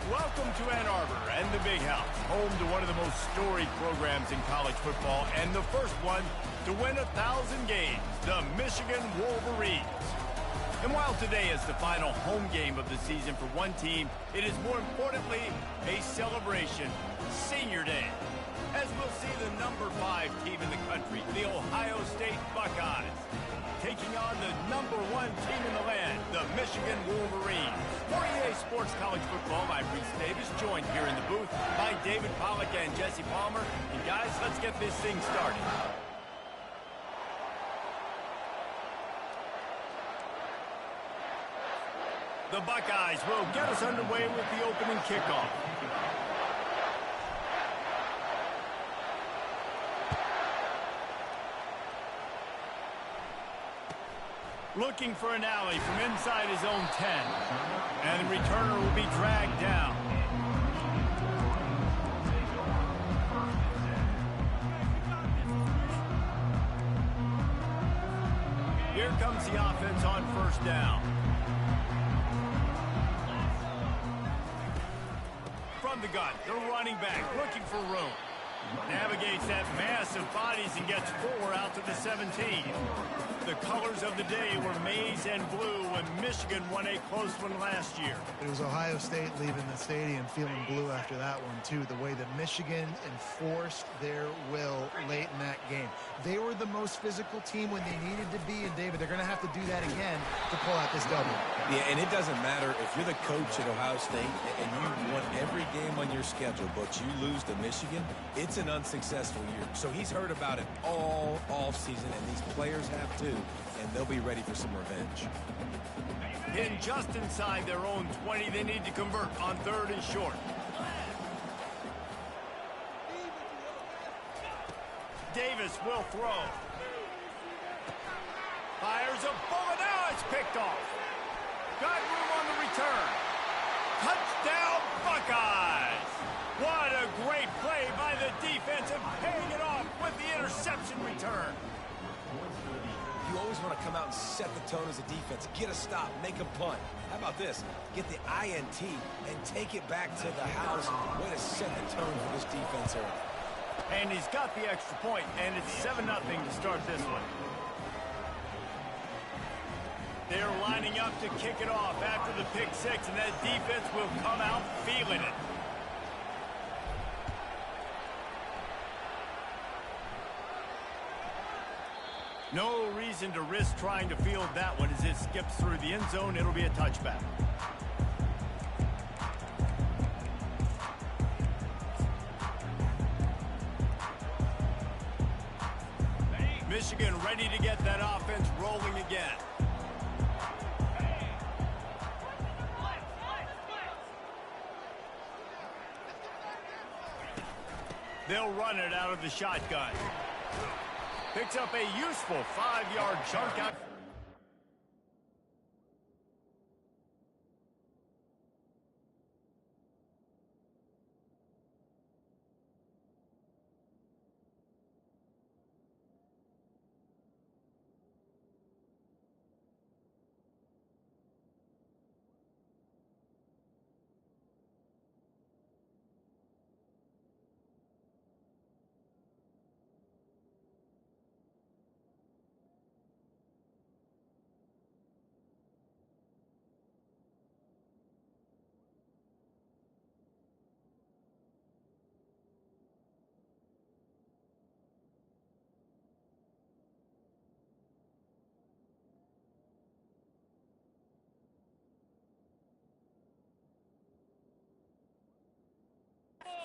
Welcome to Ann Arbor and the Big House, home to one of the most storied programs in college football and the first one to win 1,000 games, the Michigan Wolverines. And while today is the final home game of the season for one team, it is more importantly a celebration, Senior Day, as we'll see the number 5 team in the country, the Ohio State Buckeyes, taking on the number 1 team in the land, the Michigan Wolverines. For EA Sports College Football, I'm Reese Davis, joined here in the booth by David Pollack and Jesse Palmer. And guys, let's get this thing started. The Buckeyes will get us underway with the opening kickoff. Looking for an alley from inside his own 10. And the returner will be dragged down. Here comes the offense on first down. From the gun, the running back looking for room. Navigates that mass of bodies and gets 4 out to the 17. The colors of the day were maize and blue when Michigan won a close one last year. It was Ohio State leaving the stadium feeling blue after that one, too. The way that Michigan enforced their will late in that game. They were the most physical team when they needed to be, and David, they're going to have to do that again to pull out this W. Yeah, and it doesn't matter if you're the coach at Ohio State and you won every game on your schedule, but you lose to Michigan, it's an unsuccessful year. So he's heard about it all offseason, and these players have too, and they'll be ready for some revenge. Pinned just inside their own 20, they need to convert on 3rd and short. Davis will throw. Fires a bullet. Now it's picked off. Got room on the return. Touchdown, Buckeyes! What a great play by the defense and paying it off with the interception return. You always want to come out and set the tone as a defense. Get a stop, make a punt. How about this? Get the INT and take it back to the house. Way to set the tone for this defense here. And he's got the extra point, and it's 7-0 to start this one. They're lining up to kick it off after the pick 6, and that defense will come out feeling it. No reason to risk trying to field that one as it skips through the end zone. It'll be a touchback. Michigan ready to get that offense rolling again. They'll run it out of the shotgun. Picks up a useful 5-yard chunk out.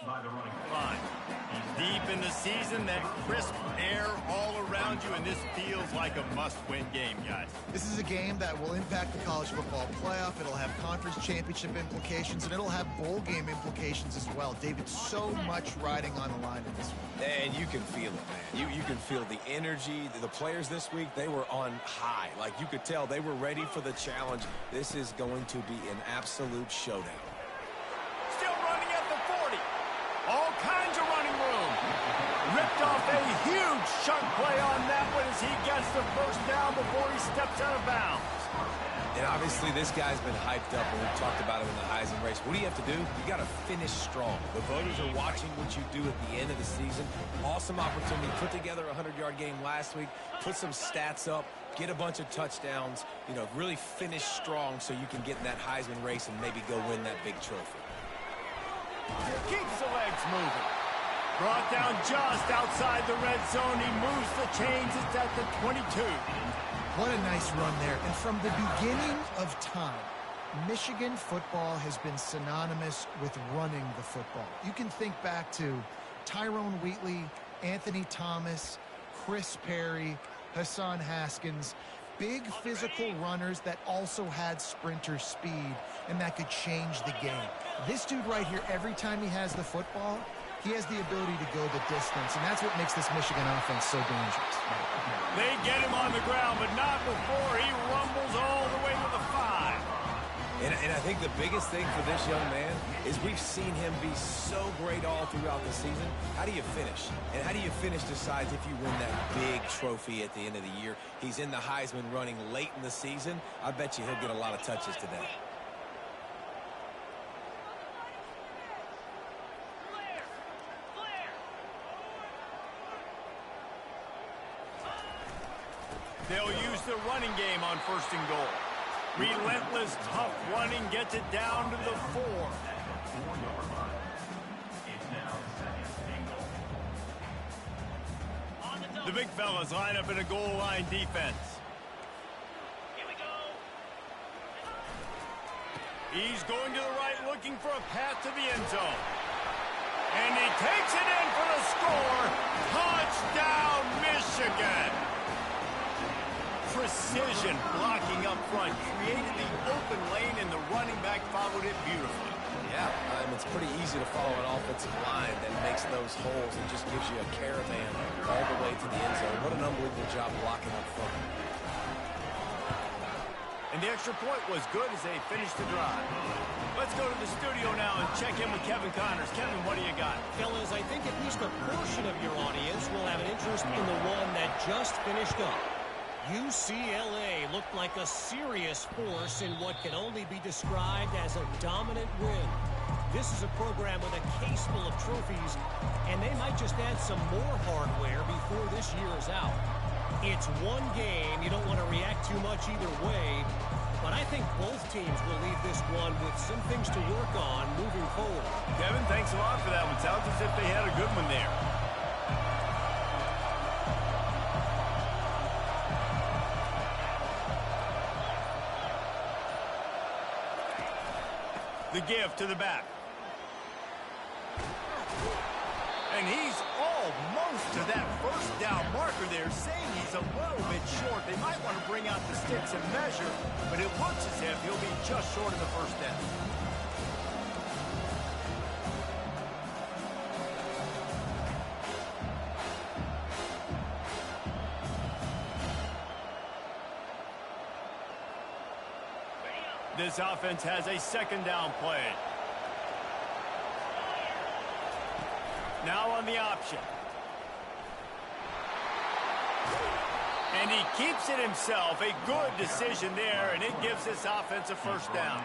By the running line. Deep in the season, that crisp air all around you, and this feels like a must-win game, guys. This is a game that will impact the college football playoff. It'll have conference championship implications, and it'll have bowl game implications as well. David, so much riding on the line in this one. And you can feel it, man. You can feel the energy. The players this week, they were on high. Like, you could tell they were ready for the challenge. This is going to be an absolute showdown. All kinds of running room. Ripped off a huge chunk play on that one as he gets the first down before he steps out of bounds. And obviously this guy's been hyped up, and we've talked about him in the Heisman race. What do you have to do? You got to finish strong. The voters are watching what you do at the end of the season. Awesome opportunity. Put together a 100-yard game last week. Put some stats up. Get a bunch of touchdowns. You know, really finish strong so you can get in that Heisman race and maybe go win that big trophy. Keeps the legs moving. Brought down just outside the red zone. He moves the chains. It's at the 22. What a nice run there. And from the beginning of time, Michigan football has been synonymous with running the football. You can think back to Tyrone Wheatley, Anthony Thomas, Chris Perry, Hassan Haskins, big physical runners that also had sprinter speed and that could change the game. This dude right here, every time he has the football, he has the ability to go the distance, and that's what makes this Michigan offense so dangerous. They get him on the ground, but not before he rumbles all the way to the 5. And I think the biggest thing for this young man is we've seen him be so great all throughout the season. How do you finish? And how do you finish decides if you win that big trophy at the end of the year. He's in the Heisman running late in the season. I bet you he'll get a lot of touches today. They'll use the running game on 1st and goal. Relentless, tough running gets it down to the 4. The big fellas line up in a goal line defense. Here we go. He's going to the right, looking for a path to the end zone. And he takes it in for the score. Touchdown, Michigan. Precision blocking up front created the open lane, and the running back followed it beautifully. Yeah, it's pretty easy to follow an offensive line that makes those holes and just gives you a caravan all the way to the end zone. What an unbelievable job blocking up front. And the extra point was good as they finished the drive. Let's go to the studio now and check in with Kevin Connors. Kevin, what do you got? Fellas, I think at least a portion of your audience will have an interest in the one that just finished up. UCLA looked like a serious force in what can only be described as a dominant win. This is a program with a case full of trophies, and they might just add some more hardware before this year is out. It's one game. You don't want to react too much either way, but I think both teams will leave this one with some things to work on moving forward. Kevin, thanks a lot for that one. Sounds as if they had a good one there. The give to the back. And he's almost to that first down marker there, saying he's a little bit short. They might want to bring out the sticks and measure, but it looks as if he'll be just short of the first down. This offense has a 2nd down play. Now on the option. And he keeps it himself. A good decision there, and it gives this offense a 1st down.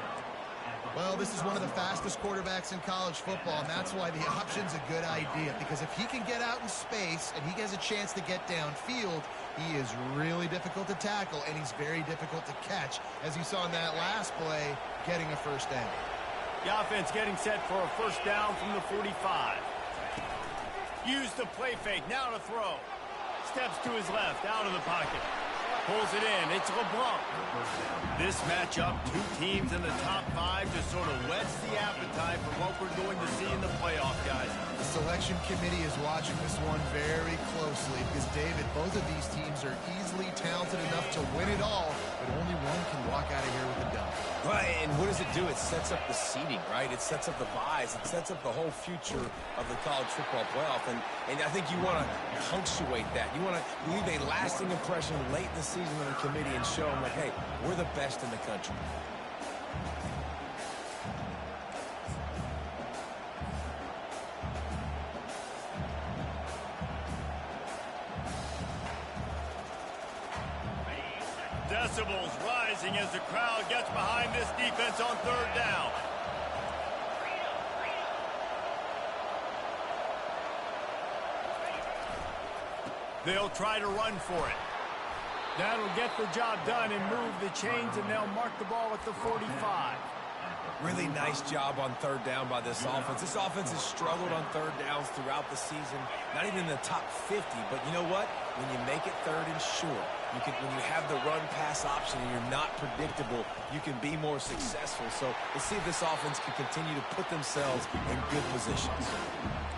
Well, this is one of the fastest quarterbacks in college football, and that's why the option's a good idea, because if he can get out in space and he has a chance to get downfield, he is really difficult to tackle, and he's very difficult to catch, as you saw in that last play, getting a 1st down. The offense getting set for a 1st down from the 45. Use the play fake, now to throw. Steps to his left, out of the pocket. Pulls it in, it's LeBlanc. This matchup, 2 teams in the top 5, just sort of whets the appetite for what we're going to see in the playoff, guys. The selection committee is watching this one very closely because, David, both of these teams are easily talented enough to win it all, but only one can walk out of here with a dub. Right, and what does it do? It sets up the seeding, right? It sets up the buys. It sets up the whole future of the college football playoff, and I think you want to punctuate that. You want to leave a lasting impression late in the season on the committee and show them, like, hey, we're the best in the country. Decibels rise rising as the crowd gets behind this defense on third down. They'll try to run for it. That'll get the job done and move the chains, and they'll mark the ball at the 45. Really nice job on third down by this offense. This offense has struggled on third downs throughout the season. Not even in the top 50, but you know what? When you make it third and short, when you have the run-pass option and you're not predictable, you can be more successful. So let's see if this offense can continue to put themselves in good positions.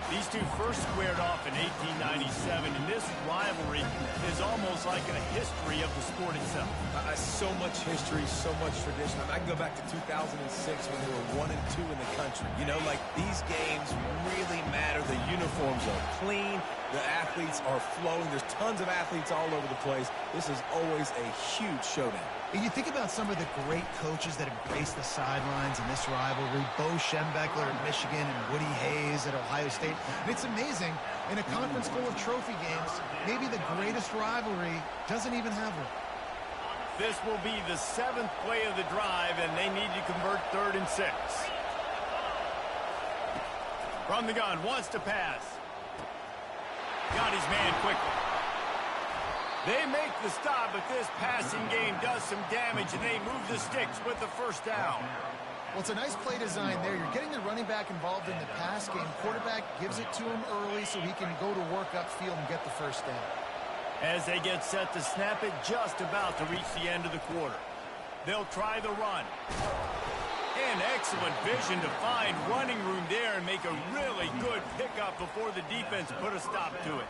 These two first squared off in 1897, and this rivalry is almost like a history of the sport itself. So much history, so much tradition. I can go back to 2006 when they were 1-2 in the country. You know, like, these games really matter. The uniforms are clean. The athletes are flowing. There's tons of athletes all over the place. This is always a huge showdown. And you think about some of the great coaches that embrace the sidelines in this rivalry. Bo Schembechler at Michigan and Woody Hayes at Ohio State. And it's amazing, in a conference full of trophy games, maybe the greatest rivalry doesn't even have one. This will be the 7th play of the drive, and they need to convert 3rd and 6. From the gun, wants to pass. Got his man quickly. They make the stop, but this passing game does some damage, and they move the sticks with the first down. Well, it's a nice play design there. You're getting the running back involved in the pass game. Quarterback gives it to him early so he can go to work upfield and get the first down. As they get set to snap it, just about to reach the end of the quarter. They'll try the run. And excellent vision to find running room there and make a really good pickup before the defense put a stop to it.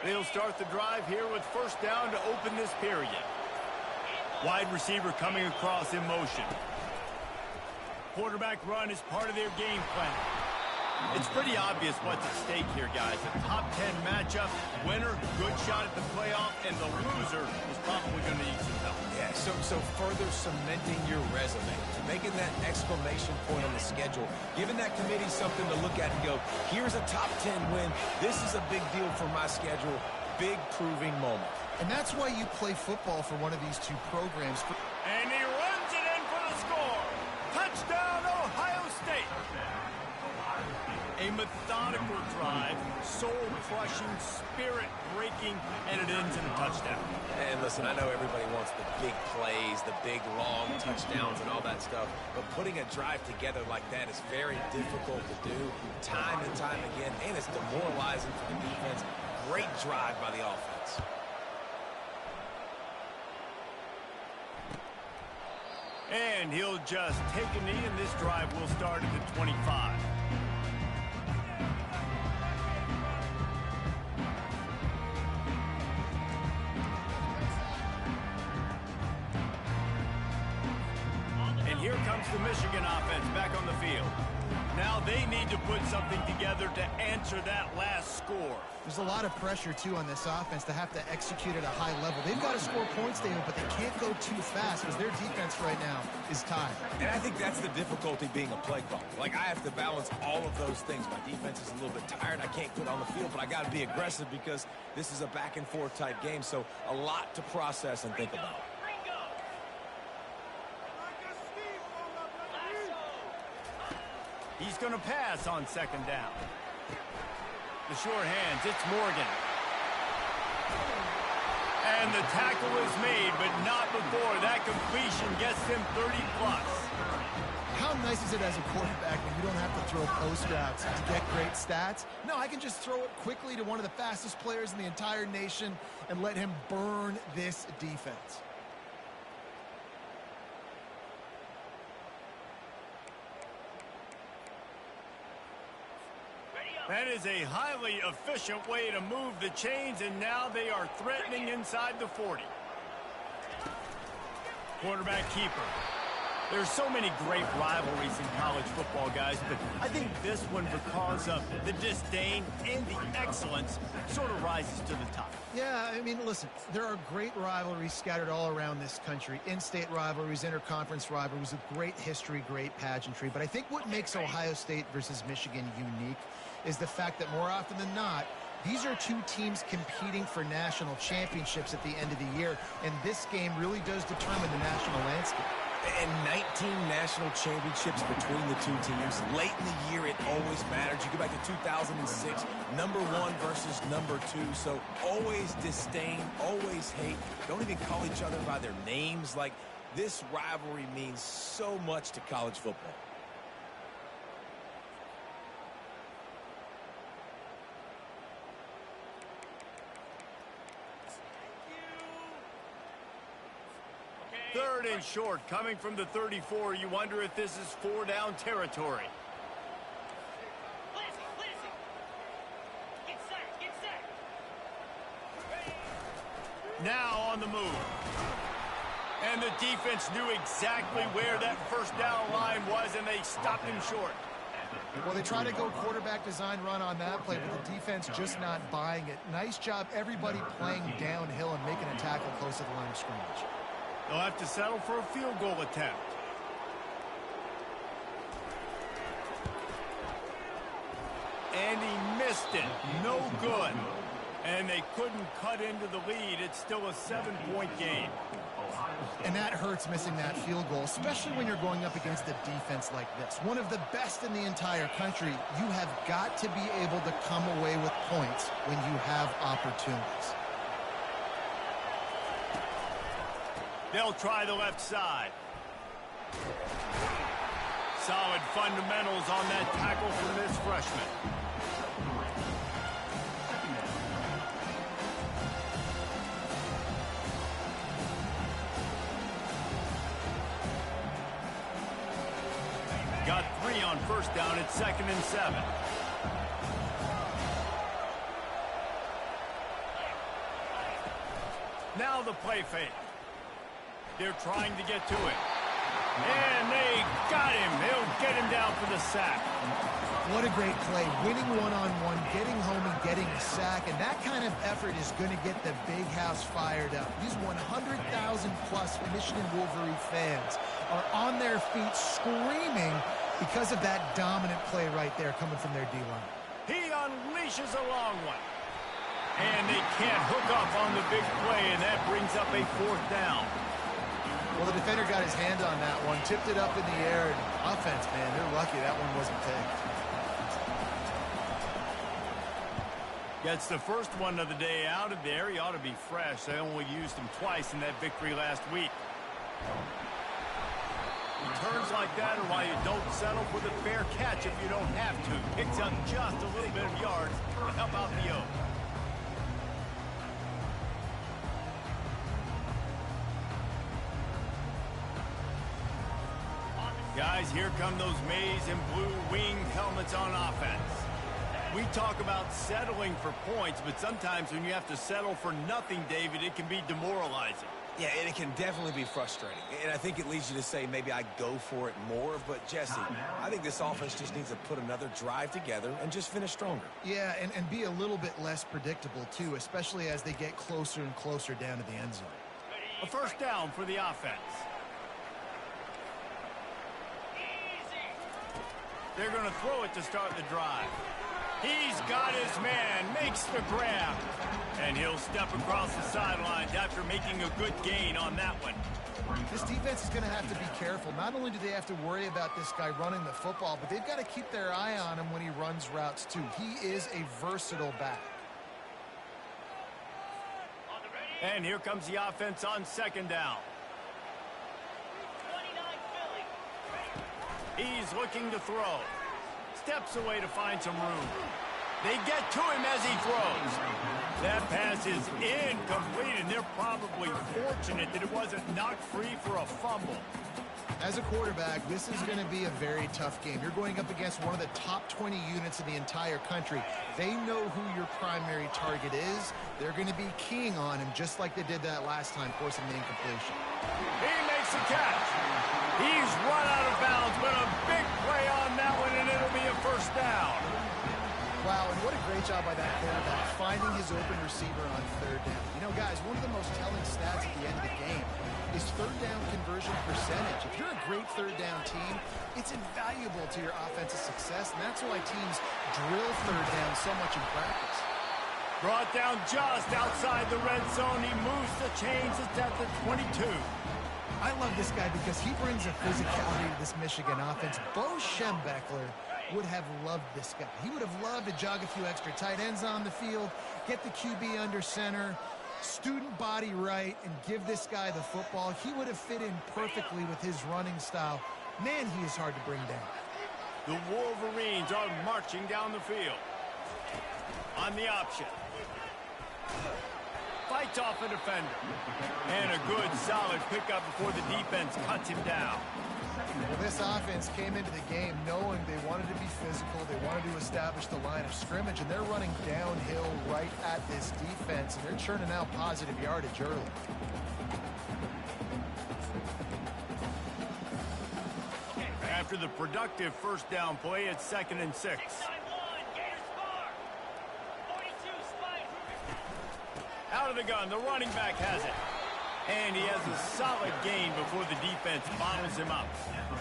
They'll start the drive here with first down to open this period. Wide receiver coming across in motion. Quarterback run is part of their game plan. It's pretty obvious what's at stake here, guys. A top 10 matchup, winner, good shot at the playoff, and the loser is probably going to need some help. Yeah, so further cementing your resume, making that exclamation point on the schedule, giving that committee something to look at and go, here's a top 10 win. This is a big deal for my schedule. Big proving moment. And that's why you play football for one of these two programs. And he runs it in for the score. Touchdown, Ohio State. A methodical drive, soul-crushing, spirit-breaking, and it ends in a touchdown. And listen, I know everybody wants the big plays, the big, long touchdowns and all that stuff, but putting a drive together like that is very difficult to do time and time again, and it's demoralizing for the defense. Great drive by the offense. And he'll just take a knee, and this drive will start at the 25. Here comes the Michigan offense back on the field. Now they need to put something together to answer that last score. There's a lot of pressure, too, on this offense to have to execute at a high level. They've got to score points, David, but they can't go too fast because their defense right now is tied. And I think that's the difficulty being a play caller. Like, I have to balance all of those things. My defense is a little bit tired. I can't quit on the field, but I got to be aggressive because this is a back-and-forth type game, so a lot to process and think about. He's going to pass on second down. The short hands, it's Morgan. And the tackle is made, but not before. That completion gets him 30-plus. How nice is it as a quarterback when you don't have to throw post routes to get great stats? No, I can just throw it quickly to one of the fastest players in the entire nation and let him burn this defense. That is a highly efficient way to move the chains, and now they are threatening inside the 40. Quarterback keeper. There's so many great rivalries in college football, guys, but I think this one, because of the disdain and the excellence, sort of rises to the top. Yeah, I mean, listen, there are great rivalries scattered all around this country. In-state rivalries, interconference rivalries with great history, great pageantry. But I think what makes Ohio State versus Michigan unique is the fact that more often than not, these are two teams competing for national championships at the end of the year, and this game really does determine the national landscape. And 19 national championships between the two teams. Late in the year, it always matters. You go back to 2006, number 1 versus number 2. So always disdain, always hate. Don't even call each other by their names. Like, this rivalry means so much to college football. Third and short, coming from the 34. You wonder if this is 4-down territory. Now on the move. And the defense knew exactly where that first down line was, and they stopped him short. Well, they try to go quarterback design run on that play, but the defense just not buying it. Nice job, everybody playing downhill and making a tackle close to the line of scrimmage. They'll have to settle for a field goal attempt. And he missed it. No good. And they couldn't cut into the lead. It's still a 7-point game. And that hurts, missing that field goal, especially when you're going up against a defense like this. One of the best in the entire country. You have got to be able to come away with points when you have opportunities. They'll try the left side. Solid fundamentals on that tackle from this freshman. Got 3 on first down at 2nd and 7. Now the play fake. They're trying to get to it. And they got him. They'll get him down for the sack. What a great play. Winning one-on-one, getting home and getting a sack. And that kind of effort is going to get the big house fired up. These 100,000-plus Michigan Wolverine fans are on their feet screaming because of that dominant play right there coming from their D-line. He unleashes a long one. And they can't hook up on the big play, and that brings up a 4th down. Well, the defender got his hand on that one, tipped it up in the air, and offense, man, they're lucky that one wasn't picked. Gets the first one of the day out of there. He ought to be fresh. They only used him twice in that victory last week. Returns like that are why you don't settle for the fair catch if you don't have to. Picks up just a little bit of yards to help out the Oak. Guys, here come those maize and blue wing helmets on offense. We talk about settling for points, but sometimes when you have to settle for nothing, David, it can be demoralizing. Yeah, and it can definitely be frustrating. And I think it leads you to say maybe I go for it more. But, Jesse, I think this offense just needs to put another drive together and just finish stronger. Yeah, and be a little bit less predictable, too, especially as they get closer and closer down to the end zone. A first down for the offense. They're going to throw it to start the drive. He's got his man, makes the grab. And he'll step across the sidelines after making a good gain on that one. This defense is going to have to be careful. Not only do they have to worry about this guy running the football, but they've got to keep their eye on him when he runs routes, too. He is a versatile back. And here comes the offense on 2nd down. He's looking to throw. Steps away to find some room. They get to him as he throws. That pass is incomplete, and they're probably fortunate that it wasn't knocked free for a fumble. As a quarterback, this is going to be a very tough game. You're going up against one of the top 20 units in the entire country. They know who your primary target is. They're going to be keying on him just like they did that last time, forcing the incompletion. He makes a catch. He's run out of bounds, but a big play on that one, and it'll be a first down. Wow, and what a great job by that quarterback, finding his open receiver on third down. You know, guys, one of the most telling stats at the end of the game is third down conversion percentage. If you're a great third down team, it's invaluable to your offensive success, and that's why teams drill third down so much in practice. Brought down just outside the red zone. He moves the chains. It's at the 22. I love this guy because he brings a physicality to this Michigan offense. Bo Schembechler would have loved this guy. He would have loved to jog a few extra tight ends on the field, get the QB under center, student body right, and give this guy the football. He would have fit in perfectly with his running style. Man, he is hard to bring down. The Wolverines are marching down the field. On the option. Fights off a defender. And a good, solid pickup before the defense cuts him down. Well, this offense came into the game knowing they wanted to be physical, they wanted to establish the line of scrimmage, and they're running downhill right at this defense, and they're churning out positive yardage early. After the productive first down play, it's 2nd and 6. Out of the gun, the running back has it. And he has a solid gain before the defense bottles him up.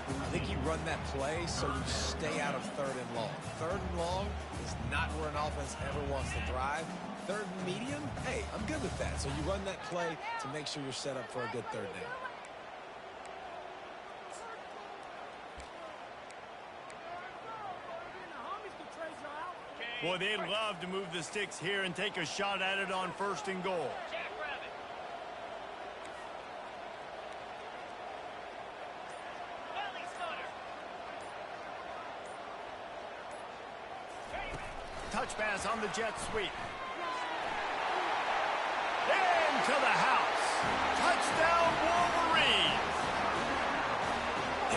I think you run that play so you stay out of 3rd and long. 3rd and long is not where an offense ever wants to thrive. 3rd and medium, hey, I'm good with that. So you run that play to make sure you're set up for a good 3rd down. Boy, they'd love to move the sticks here and take a shot at it on 1st and goal. Touch pass on the jet sweep. Into the house. Touchdown, Wolverines.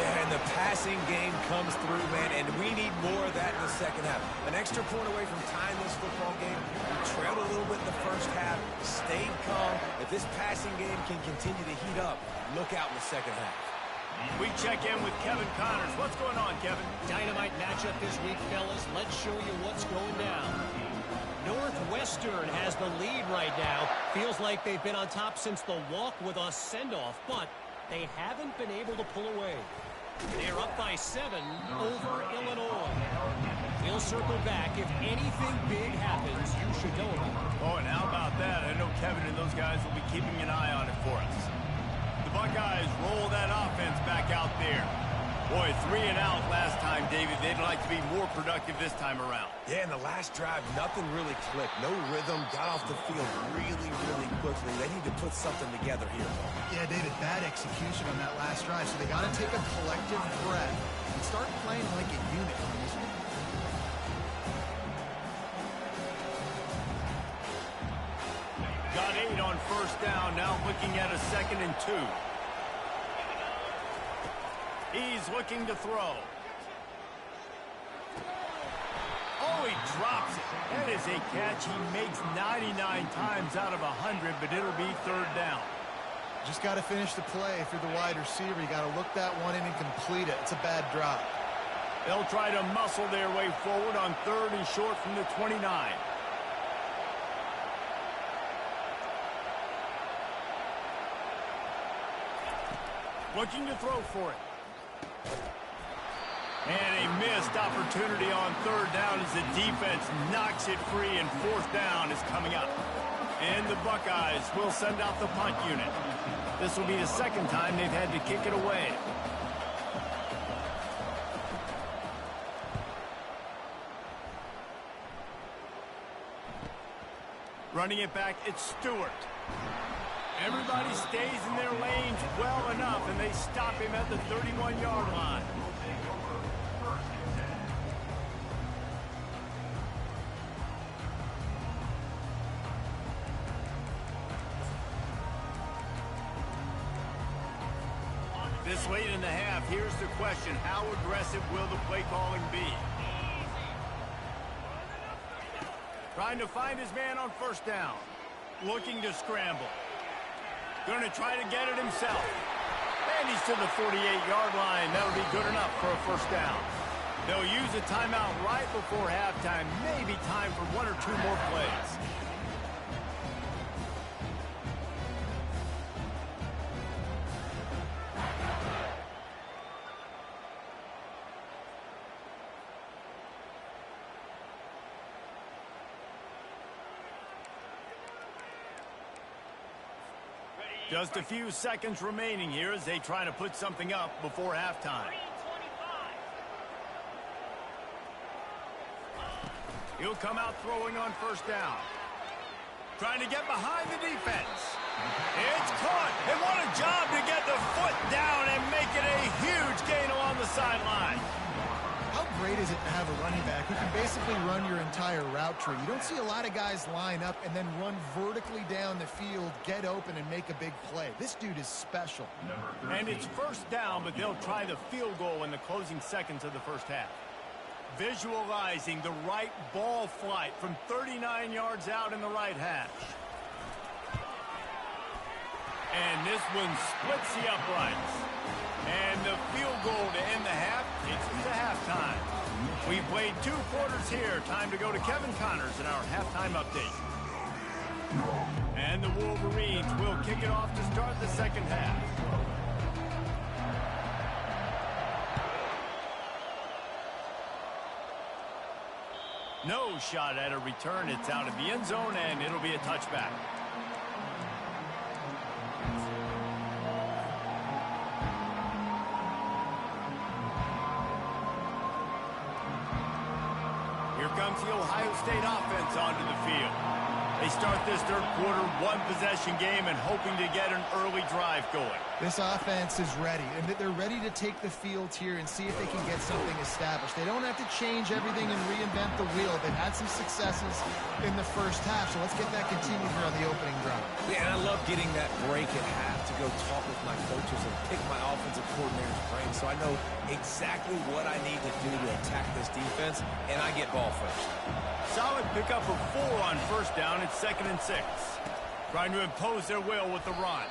Yeah, and the passing game comes through, man, and we need more of that in the second half. An extra point away from tying this football game. We trailed a little bit in the first half, stayed calm. If this passing game can continue to heat up, look out in the second half. We check in with Kevin Connors. What's going on, Kevin? Dynamite matchup this week, fellas. Let's show you what's going down. Northwestern has the lead right now. Feels like they've been on top since the walk with a send-off, but they haven't been able to pull away. They're up by 7 over Illinois. We'll circle back. If anything big happens, you should know about it. Oh, and how about that? I know Kevin and those guys will be keeping an eye on it for us. The Buckeyes roll that offense back out there. Boy, 3 and out last time, David. They'd like to be more productive this time around. Yeah, in the last drive, nothing really clicked. No rhythm. Got off the field really, really quickly. They need to put something together here. Yeah, David, bad execution on that last drive, so they got to take a collective breath and start playing like a unit on this one. Got 8 on 1st down. Now looking at a 2nd and 2. He's looking to throw. Oh, he drops it. That is a catch he makes 99 times out of 100, but it'll be 3rd down. Just got to finish the play. If you're the wide receiver, you got to look that one in and complete it. It's a bad drop. They'll try to muscle their way forward on 3rd and short from the 29. Looking to throw for it. And a missed opportunity on 3rd down as the defense knocks it free, and 4th down is coming up. And the Buckeyes will send out the punt unit. This will be the 2nd time they've had to kick it away. Running it back, it's Stewart. Everybody stays in their lanes well enough, and they stop him at the 31-yard line. This late in the half, here's the question. How aggressive will the play calling be? Trying to find his man on first down. Looking to scramble. Going to try to get it himself. And he's to the 48-yard line. That'll be good enough for a first down. They'll use a timeout right before halftime. Maybe time for one or two more plays. Just a few seconds remaining here as they try to put something up before halftime. He'll come out throwing on first down. Trying to get behind the defense. It's caught. And what a job to get the foot down and make it a huge gain along the sideline. How great is it to have a running back who can basically run your entire route tree? You don't see a lot of guys line up and then run vertically down the field, get open, and make a big play. This dude is special. And it's first down, but they'll try the field goal in the closing seconds of the first half. Visualizing the right ball flight from 39 yards out in the right hash. And this one splits the uprights. And the field goal to end the half, it's to halftime. We've played 2 quarters here. Time to go to Kevin Connors in our halftime update. And the Wolverines will kick it off to start the second half. No shot at a return. It's out of the end zone, and it'll be a touchback. Here comes the Ohio State offense onto the field. They start this third quarter one-possession game and hoping to get an early drive going. This offense is ready, and they're ready to take the field here and see if they can get something established. They don't have to change everything and reinvent the wheel. They've had some successes in the first half, so let's get that continued here on the opening drive. Yeah, and I love getting that break at half to go talk with my coaches and pick my offensive coordinator's brain so I know exactly what I need to do to attack this defense, and I get ball first. Solid pickup of 4 on first down. It's 2nd and 6. Trying to impose their will with the run.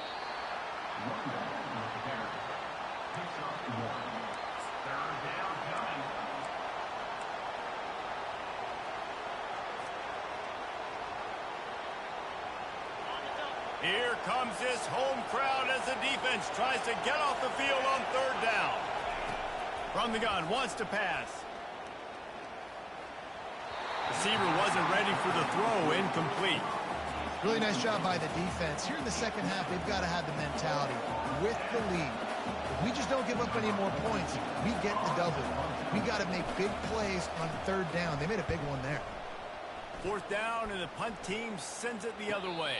Here comes this home crowd as the defense tries to get off the field on third down. From the gun, wants to pass. Receiver wasn't ready for the throw, incomplete. Really nice job by the defense. Here in the second half, they've got to have the mentality with the lead. If we just don't give up any more points, we get the double. We got to make big plays on third down. They made a big one there. Fourth down, and the punt team sends it the other way.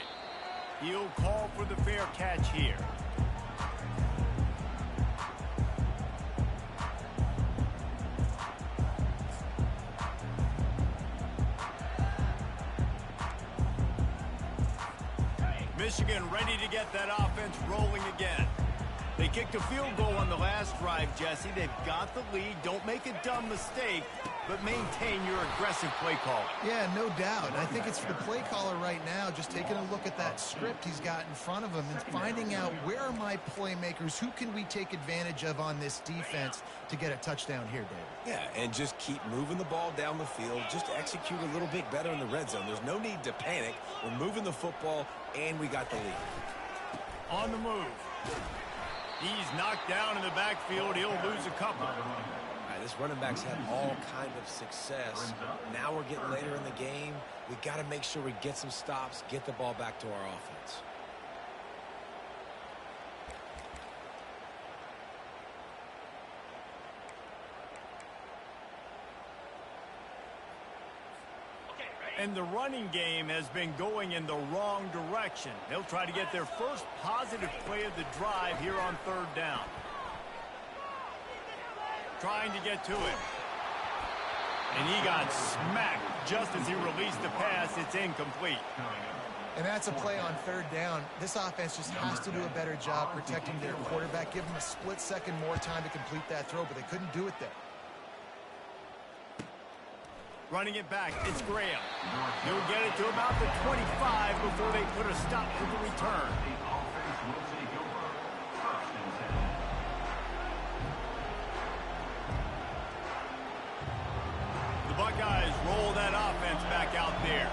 He'll call for the fair catch here. Michigan ready to get that offense rolling again. They kicked a field goal on the last drive, Jesse. They've got the lead. Don't make a dumb mistake, but maintain your aggressive play call. Yeah, no doubt. And I think it's the play caller right now just taking a look at that script he's got in front of him and finding out where are my playmakers, who can we take advantage of on this defense to get a touchdown here, David. Yeah, and just keep moving the ball down the field. Just execute a little bit better in the red zone. There's no need to panic. We're moving the football, and we got the lead. On the move. He's knocked down in the backfield. He'll lose a couple. All right, this running back's had all kind of success. Now we're getting later in the game. We got to make sure we get some stops, get the ball back to our offense. And the running game has been going in the wrong direction. They'll try to get their first positive play of the drive here on third down. Trying to get to it. And he got smacked just as he released the pass. It's incomplete. And that's a play on third down. This offense just has to do a better job protecting their quarterback. Give them a split second more time to complete that throw, but they couldn't do it there. Running it back, it's Graham. He'll get it to about the 25 before they put a stop to the return. The Buckeyes roll that offense back out there.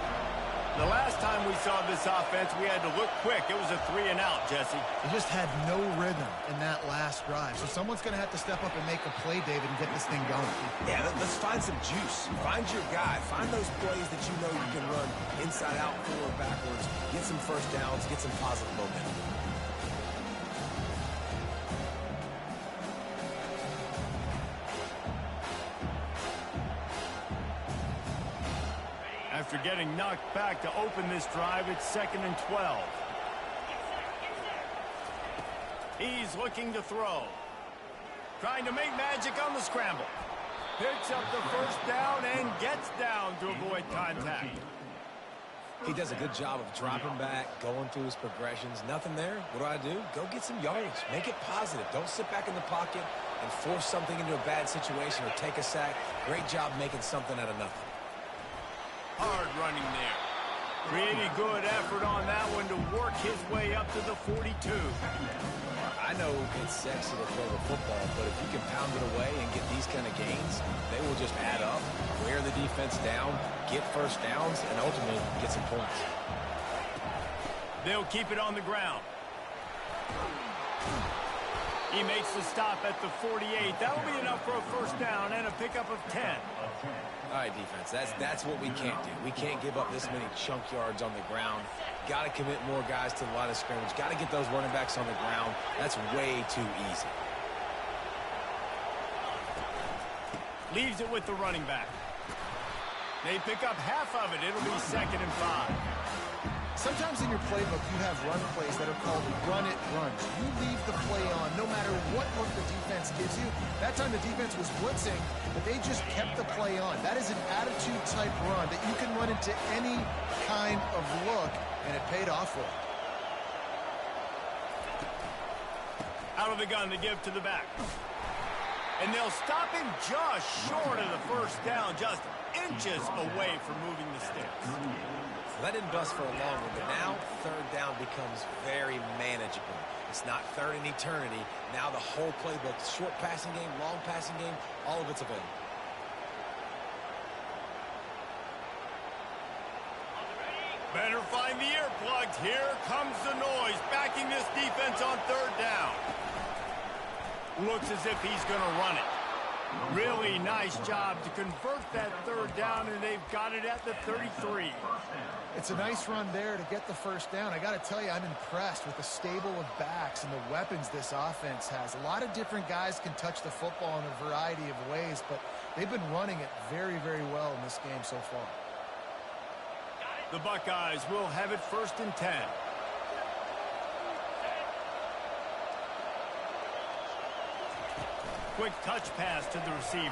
The last time we saw this offense, we had to look quick. It was a 3-and-out, Jesse. They just had no rhythm in that last drive. So someone's going to have to step up and make a play, David, and get this thing going. Yeah, let's find some juice. Find your guy. Find those plays that you know you can run inside out, forward, backwards. Get some first downs. Get some positive momentum. After getting knocked back to open this drive, it's 2nd and 12. He's looking to throw. Trying to make magic on the scramble. Picks up the first down and gets down to avoid contact. He does a good job of dropping back, going through his progressions. Nothing there. What do? Go get some yardage. Make it positive. Don't sit back in the pocket and force something into a bad situation or take a sack. Great job making something out of nothing. Hard running there. Pretty good effort on that one to work his way up to the 42. I know it's sexy to throw the football, but if you can pound it away and get these kind of gains, they will just add up, wear the defense down, get first downs, and ultimately get some points. They'll keep it on the ground. He makes the stop at the 48. That'll be enough for a first down and a pickup of 10. All right, defense, that's what we can't do. We can't give up this many chunk yards on the ground. Got to commit more guys to the line of scrimmage. Got to get those running backs on the ground. That's way too easy. Leaves it with the running back. They pick up half of it. It'll be 2nd and 5. Sometimes in your playbook, you have run plays that are called run-it runs. You leave the play on no matter what look the defense gives you. That time the defense was blitzing, but they just kept the play on. That is an attitude-type run that you can run into any kind of look, and it paid off for them. Out of the gun to give to the back. And they'll stop him just short of the first down, just inches away from moving the sticks. That didn't bust for a long one, but now third down becomes very manageable. It's not third in eternity. Now the whole playbook, short passing game, long passing game, all of it's available. Better find the earplugs. Here comes the noise, backing this defense on third down. Looks as if he's going to run it. Really nice job to convert that third down, and they've got it at the 33. It's a nice run there to get the first down. I got to tell you, I'm impressed with the stable of backs and the weapons this offense has. A lot of different guys can touch the football in a variety of ways, but they've been running it very, very well in this game so far. The Buckeyes will have it 1st and 10. Quick touch pass to the receiver.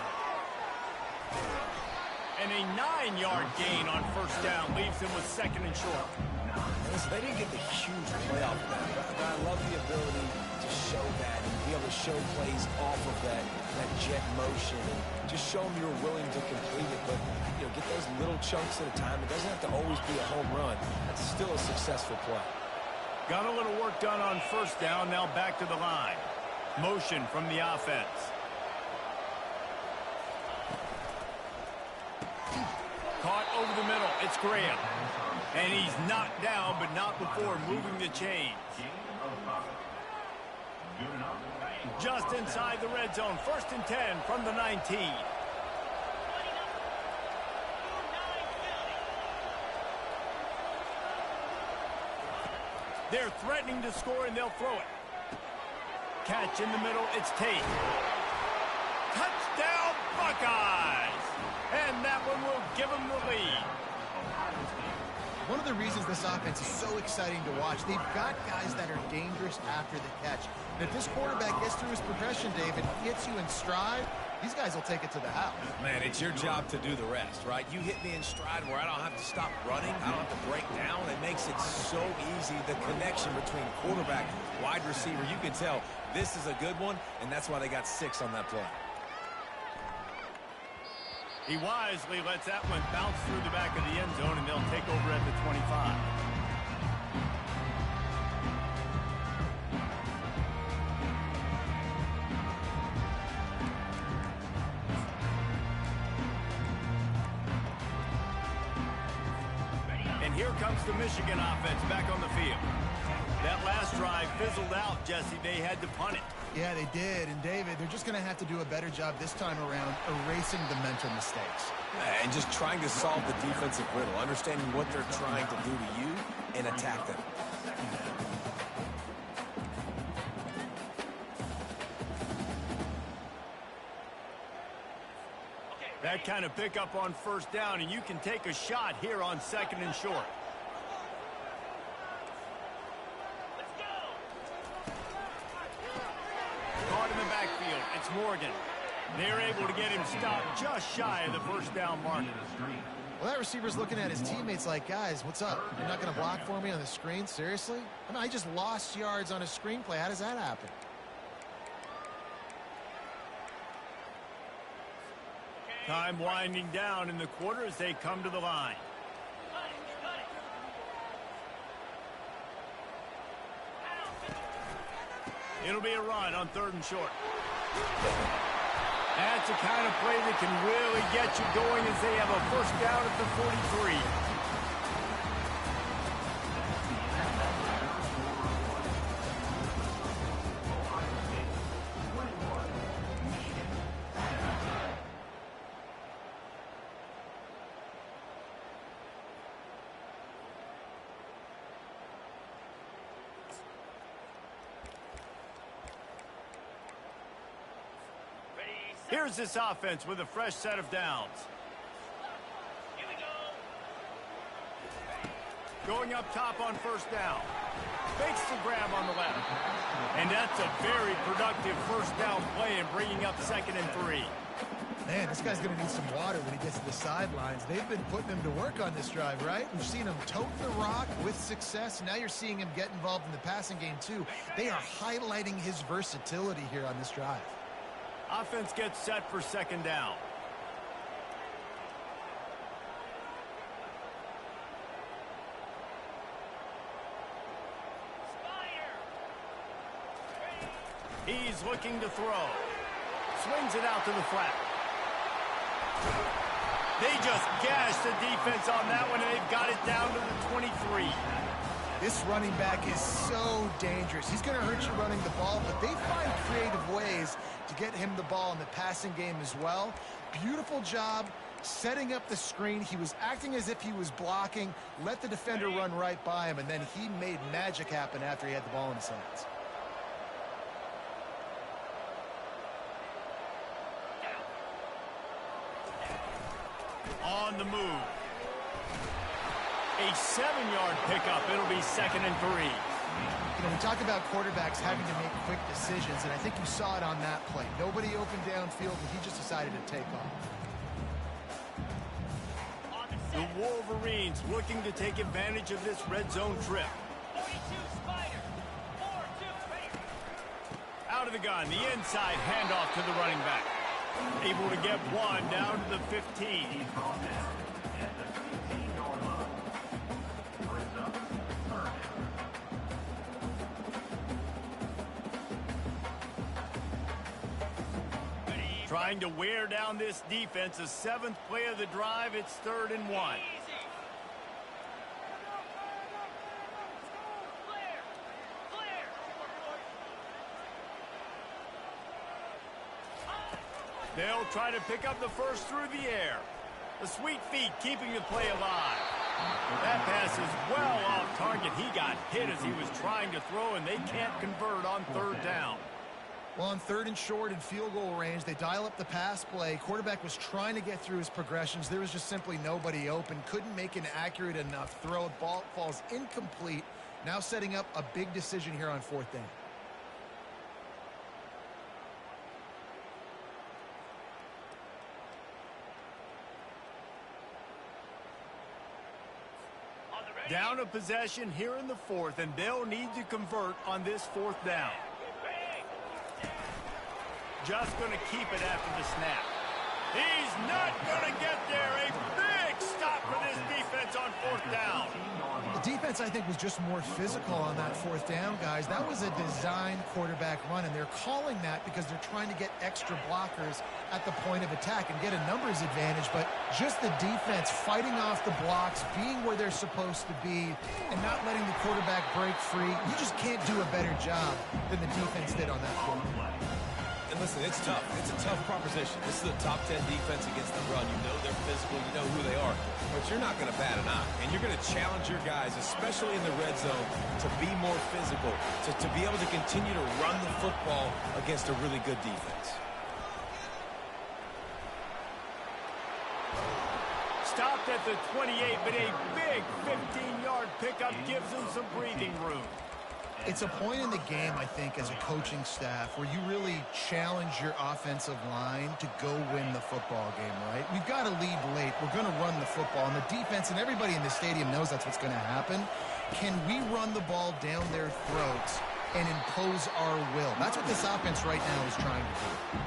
And a 9-yard gain on first down leaves him with 2nd and short. Listen, they didn't get the huge play off of that, but I love the ability to show that and be able to show plays off of that jet motion and just show them you're willing to complete it. But, you know, get those little chunks at a time. It doesn't have to always be a home run. That's still a successful play. Got a little work done on first down. Now back to the line. Motion from the offense. Caught over the middle. It's Graham. And he's knocked down, but not before moving the chains. Just inside the red zone. 1st and 10 from the 19. They're threatening to score, and they'll throw it. Catch in the middle. It's Tate. Touchdown, Buckeyes! And that one will give them the lead. One of the reasons this offense is so exciting to watch, they've got guys that are dangerous after the catch. And if this quarterback gets through his progression, David, gets you in stride, these guys will take it to the house. Man, it's your job to do the rest, right? You hit me in stride where I don't have to stop running. I don't have to break down. It makes it so easy, the connection between quarterback, wide receiver. You can tell this is a good one, and that's why they got 6 on that play. He wisely lets that one bounce through the back of the end zone, and they'll take over at the 25. And here comes the Michigan offense back on the field. That last drive fizzled out, Jesse. They had to punt it. Yeah, they did. And, David, they're just going to have to do a better job this time around erasing the mental mistakes. And just trying to solve the defensive riddle, understanding what they're trying to do to you and attack them. That kind of pickup on first down, and you can take a shot here on 2nd and short. Caught in the backfield. It's Morgan. They're able to get him stopped just shy of the first down marker. Well, that receiver's looking at his teammates like, guys, what's up? You're not going to block for me on the screen? Seriously? I mean, I just lost yards on a screenplay. How does that happen? Time winding down in the quarter as they come to the line. It'll be a run on 3rd and short. That's the kind of play that can really get you going as they have a first down at the 43. Here's this offense with a fresh set of downs. Here we go. Going up top on first down. Fakes the grab on the left. And that's a very productive first down play and bringing up 2nd and 3. Man, this guy's going to need some water when he gets to the sidelines. They've been putting him to work on this drive, right? We've seen him tote the rock with success. Now you're seeing him get involved in the passing game, too. They are highlighting his versatility here on this drive. Offense gets set for 2nd down. He's looking to throw. Swings it out to the flat. They just gashed the defense on that one, and they've got it down to the 23. This running back is so dangerous. He's going to hurt you running the ball, but they find creative ways to get him the ball in the passing game as well. Beautiful job setting up the screen. He was acting as if he was blocking, let the defender run right by him, and then he made magic happen after he had the ball in his hands. On the move. A 7-yard pickup. It'll be 2nd and 3. You know, we talk about quarterbacks having to make quick decisions, and I think you saw it on that play. Nobody opened downfield, and he just decided to take off. The Wolverines looking to take advantage of this red zone trip. 42 Spider. 4-2. Out of the gun, the inside handoff to the running back. Able to get one down to the 15. Trying to wear down this defense. The 7th play of the drive. It's 3rd and 1. They'll try to pick up the first through the air. The sweet feet keeping the play alive. That pass is well off target. He got hit as he was trying to throw, and they can't convert on 3rd down. Well, on 3rd and short and field goal range, they dial up the pass play. Quarterback was trying to get through his progressions. There was just simply nobody open. Couldn't make an accurate enough throw. Ball falls incomplete. Now setting up a big decision here on 4th down. Down a possession here in the fourth, and they'll need to convert on this fourth down. Just going to keep it after the snap. He's not going to get there. A big stop for this defense on fourth down. The defense, I think, was just more physical on that fourth down, guys. That was a designed quarterback run, and they're calling that because they're trying to get extra blockers at the point of attack and get a numbers advantage, but just the defense fighting off the blocks, being where they're supposed to be, and not letting the quarterback break free. You just can't do a better job than the defense did on that quarterback. And listen, it's tough. It's a tough proposition. This is a top 10 defense against the run. You know they're physical. You know who they are. But you're not going to bat an eye. And you're going to challenge your guys, especially in the red zone, to be more physical, to be able to continue to run the football against a really good defense. Stopped at the 28, but a big 15-yard pickup gives them some breathing room. It's a point in the game, I think, as a coaching staff where you really challenge your offensive line to go win the football game, right? We've got to lead late. We're going to run the football. And the defense and everybody in the stadium knows that's what's going to happen. Can we run the ball down their throats and impose our will? That's what this offense right now is trying to do.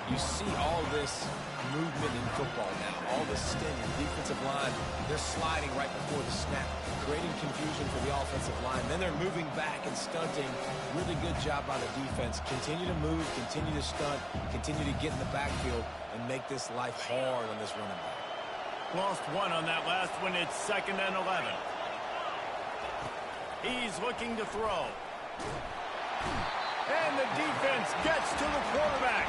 You see all this movement in football now, all the stint in defensive line. They're sliding right before the snap, creating confusion for the offensive line. Then they're moving back and stunting. Really good job by the defense. Continue to move, continue to stunt, continue to get in the backfield and make this life hard on this running back. Lost one on that last one. It's 2nd and 11. He's looking to throw. And the defense gets to the quarterback.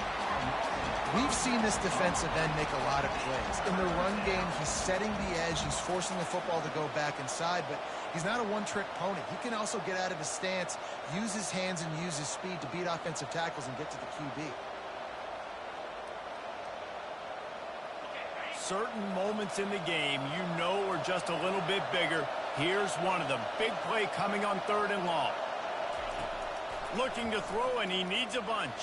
We've seen this defensive end make a lot of plays. In the run game, he's setting the edge. He's forcing the football to go back inside, but he's not a one-trick pony. He can also get out of his stance, use his hands, and use his speed to beat offensive tackles and get to the QB. Certain moments in the game you know are just a little bit bigger. Here's one of them. Big play coming on 3rd and long. Looking to throw, and he needs a bunch.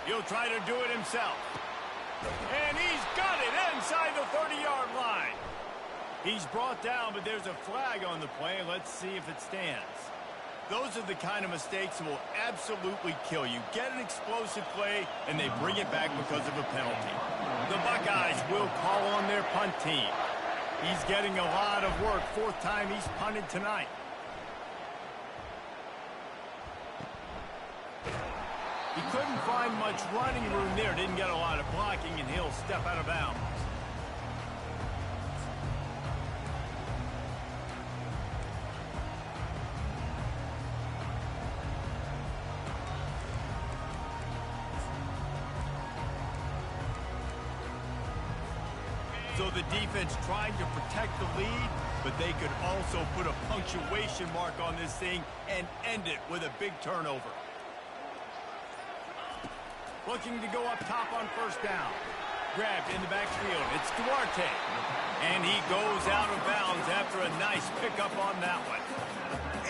He'll try to do it himself. And he's got it inside the 30-yard line. He's brought down, but there's a flag on the play. Let's see if it stands. Those are the kind of mistakes that will absolutely kill you. Get an explosive play, and they bring it back because of a penalty. The Buckeyes will call on their punt team. He's getting a lot of work. 4th time he's punted tonight. He couldn't find much running room there. Didn't get a lot of blocking, and he'll step out of bounds. So the defense trying to protect the lead, but they could also put a punctuation mark on this thing and end it with a big turnover. Looking to go up top on 1st down. Grabbed in the backfield. It's Duarte. And he goes out of bounds after a nice pickup on that one.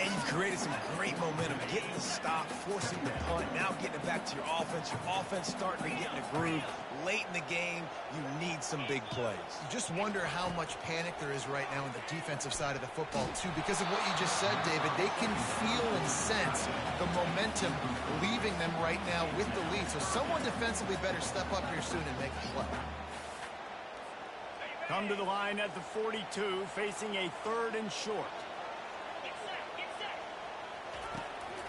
And you've created some great momentum. Getting the stop, forcing the punt, now getting it back to your offense. Your offense starting to get in a groove. Late in the game, you need some big plays. You just wonder how much panic there is right now on the defensive side of the football, too. Because of what you just said, David, they can feel and sense the momentum leaving them right now with the lead. So someone defensively better step up here soon and make a play. Come to the line at the 42, facing a 3rd and short.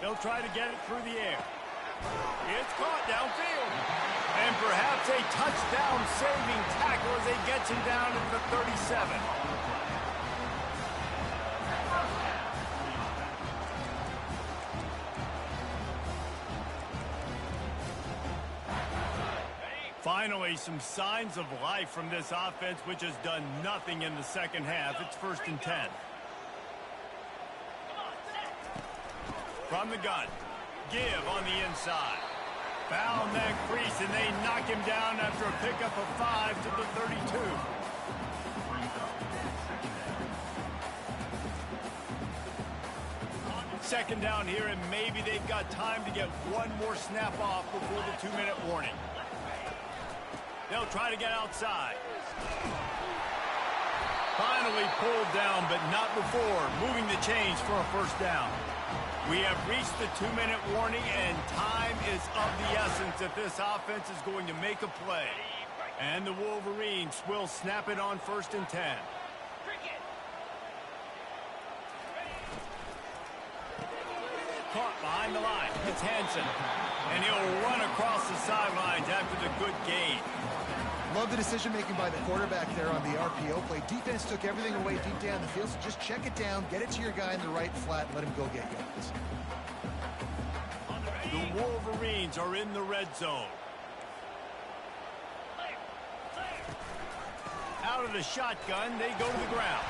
They'll try to get it through the air. It's caught downfield. And perhaps a touchdown-saving tackle as they get him down at the 37. Finally, some signs of life from this offense, which has done nothing in the 2nd half. It's 1st and 10. From the gun. Give on the inside. Found that crease, and they knock him down after a pickup of 5 to the 32. Second down here, and maybe they've got time to get one more snap off before the 2-minute warning. They'll try to get outside. Finally pulled down, but not before moving the chains for a first down. We have reached the 2-minute warning, and time is of the essence if this offense is going to make a play. And the Wolverines will snap it on 1st and 10. Caught behind the line. It's Hansen. And he'll run across the sidelines after the good gain. Love the decision-making by the quarterback there on the RPO play. Defense took everything away deep down the field, so just check it down, get it to your guy in the right flat, and let him go get yards. The Wolverines are in the red zone. Out of the shotgun, they go to the ground.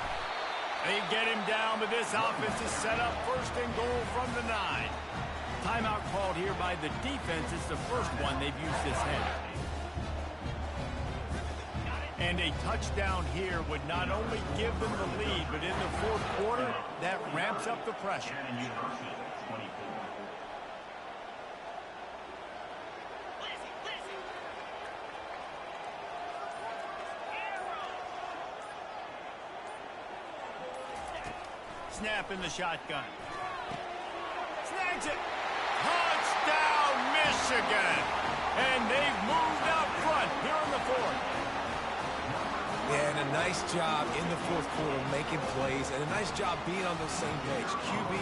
They get him down, but this offense is set up 1st and goal from the 9. Timeout called here by the defense. It's the first one they've used this half. And a touchdown here would not only give them the lead, but in the 4th quarter, that ramps up the pressure. Snap in the shotgun. Snags it. Touchdown, Michigan. And they've moved out front here in the 4th. Yeah, and a nice job in the 4th quarter making plays, and a nice job being on the same page. QB,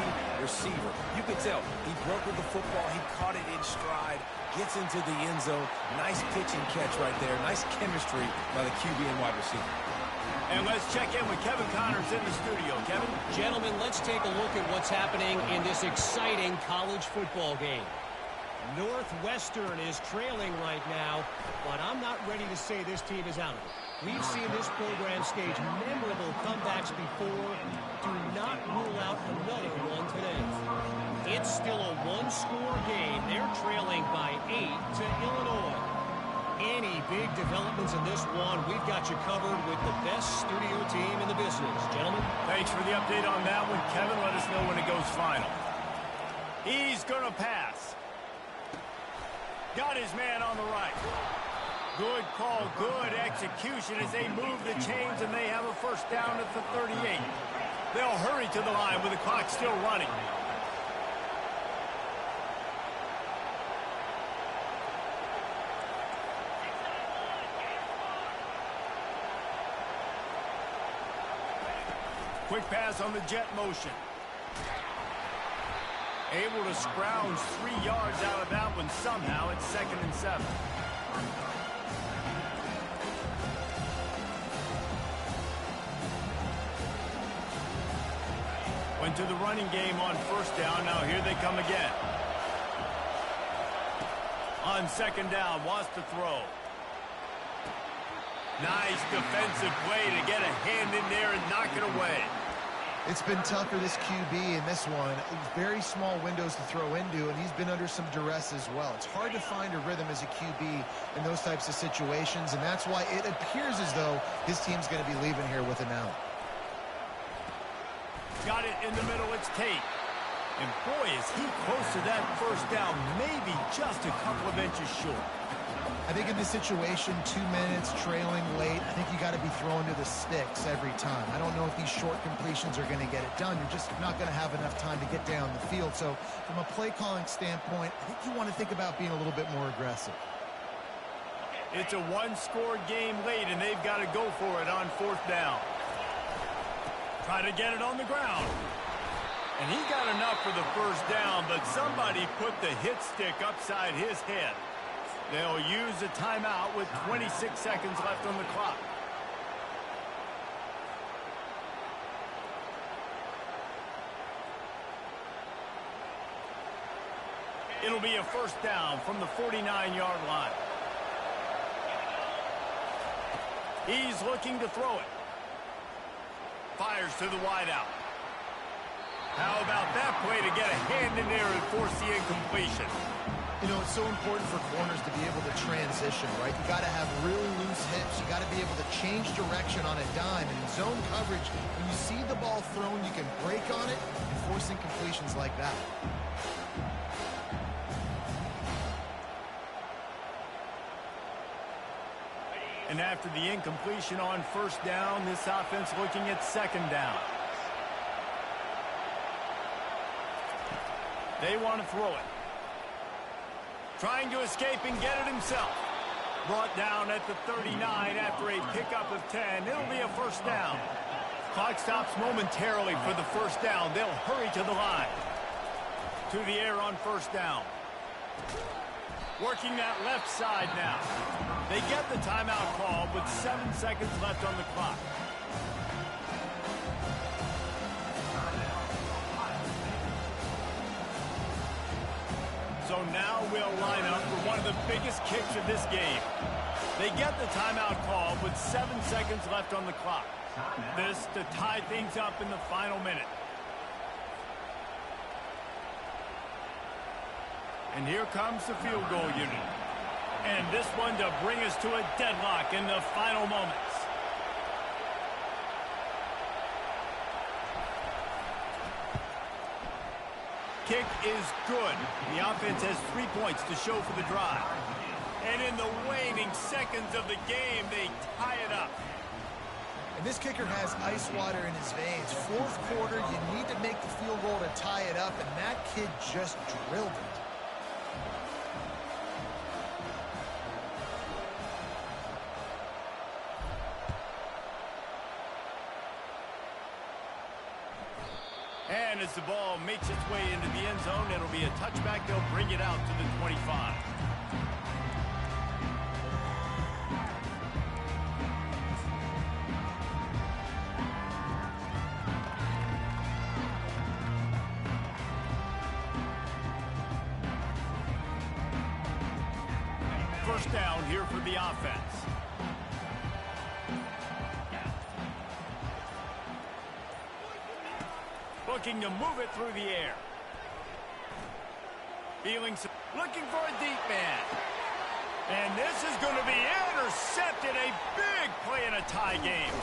receiver. You could tell he broke with the football. He caught it in stride, gets into the end zone. Nice pitch and catch right there. Nice chemistry by the QB and wide receiver. And let's check in with Kevin Connors in the studio. Kevin? Gentlemen, let's take a look at what's happening in this exciting college football game. Northwestern is trailing right now, but I'm not ready to say this team is out of it. We've seen this program stage memorable comebacks before. Do not rule out another one today. It's still a one-score game. They're trailing by 8 to Illinois. Any big developments in this one, we've got you covered with the best studio team in the business. Gentlemen? Thanks for the update on that one, Kevin. Let us know when it goes final. He's going to pass. Got his man on the right. Good call, good execution as they move the chains, and they have a first down at the 38. They'll hurry to the line with the clock still running. Quick pass on the jet motion. Able to scrounge 3 yards out of that one somehow. It's 2nd and 7. Went to the running game on first down. Now here they come again. On 2nd down, wants to throw. Nice defensive play to get a hand in there and knock it away. It's been tough for this QB in this one. Very small windows to throw into, and he's been under some duress as well. It's hard to find a rhythm as a QB in those types of situations, and that's why it appears as though his team's going to be leaving here with an out. Got it in the middle. It's Tate. And boy, is he close to that first down, maybe just a couple of inches short. I think in this situation, 2 minutes, trailing late, I think you got to be throwing to the sticks every time. I don't know if these short completions are going to get it done. You're just not going to have enough time to get down the field. So from a play calling standpoint, I think you want to think about being a little bit more aggressive. It's a one-score game late, and they've got to go for it on 4th down. Try to get it on the ground. And he got enough for the first down, but somebody put the hit stick upside his head. They'll use a timeout with 26 seconds left on the clock. It'll be a first down from the 49-yard line. He's looking to throw it. Fires to the wideout. How about that play to get a hand in there and force the incompletion? You know, it's so important for corners to be able to transition, right? You got to have real loose hips. You got to be able to change direction on a dime. And in zone coverage, when you see the ball thrown, you can break on it and force incompletions like that. And after the incompletion on first down, this offense looking at second down. They want to throw it. Trying to escape and get it himself. Brought down at the 39 after a pickup of 10. It'll be a first down. Clock stops momentarily for the first down. They'll hurry to the line. To the air on first down. Working that left side now. They get the timeout call with 7 seconds left on the clock. So now we'll line up for one of the biggest kicks of this game. They get the timeout call with 7 seconds left on the clock. This to tie things up in the final minute. And here comes the field goal unit. And this one to bring us to a deadlock in the final moments. Kick is good. The offense has 3 points to show for the drive. And in the waning seconds of the game, they tie it up. And this kicker has ice water in his veins. Fourth quarter, you need to make the field goal to tie it up, and that kid just drilled it. And as the ball makes its way into the end zone, it'll be a touchback. They'll bring it out to the 25. First down here for the offense. Looking to move it through the air. Looking for a deep man. And this is going to be intercepted. A big play in a tie game.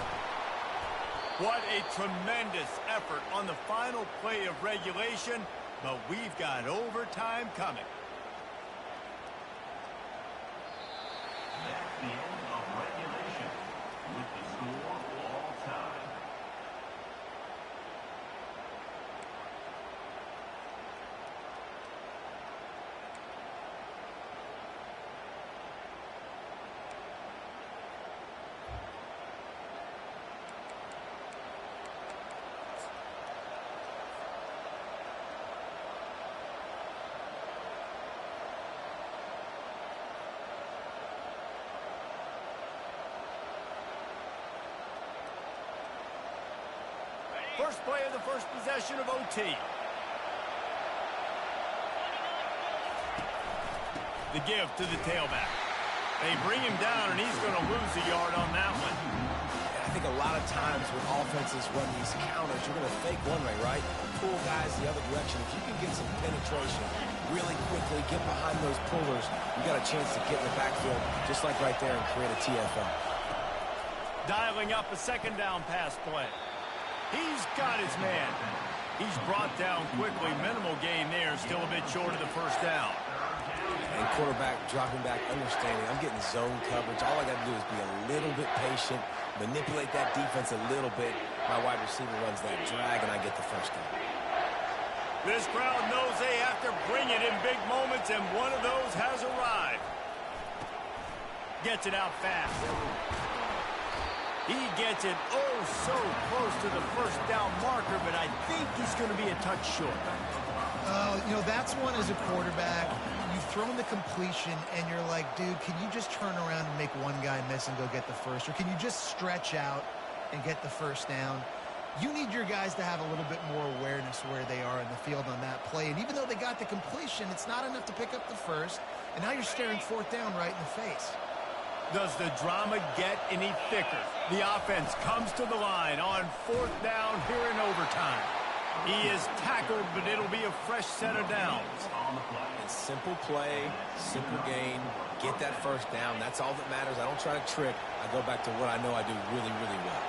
What a tremendous effort on the final play of regulation. But we've got overtime coming. That's the end of regulation with the score all time. First play of the first possession of OT. The give to the tailback. They bring him down, and he's going to lose a yard on that one. I think a lot of times when offenses run these counters, you're going to fake one way, right? Pull guys the other direction. If you can get some penetration really quickly, get behind those pullers, you got a chance to get in the backfield just like right there and create a TFL. Dialing up a second down pass play. He's got his man. He's brought down quickly. Minimal gain there. Still a bit short of the first down. And quarterback dropping back, understanding I'm getting zone coverage. All I got to do is be a little bit patient, manipulate that defense a little bit. My wide receiver runs that drag, and I get the first down. This crowd knows they have to bring it in big moments, and one of those has arrived. Gets it out fast. He gets it so close to the first down marker, but I think he's going to be a touch short. You know, that's one as a quarterback. You've thrown the completion, and you're like, dude, can you just turn around and make one guy miss and go get the first? Or can you just stretch out and get the first down? You need your guys to have a little bit more awareness where they are in the field on that play. And even though they got the completion, it's not enough to pick up the first. And now you're staring fourth down right in the face. Does the drama get any thicker? The offense comes to the line on fourth down here in overtime. He is tackled, but it'll be a fresh set of downs. It's simple play, simple gain, get that first down. That's all that matters. I don't try to trick. I go back to what I know I do really, really well.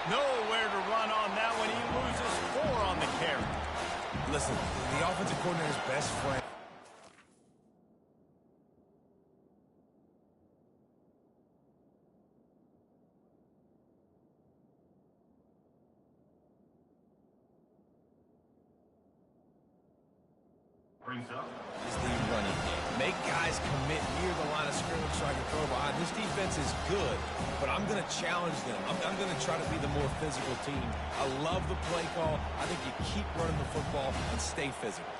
Nowhere to run on that one. He loses 4 on the carry. Listen, the offensive coordinator's best friend. Brings up. Is the running game. Make guys commit near the line of scrimmage so I can throw behind. This defense is good, but I'm going to challenge them. I'm going to try to be the more physical team. I love the play call. I think you keep running the football and stay physical.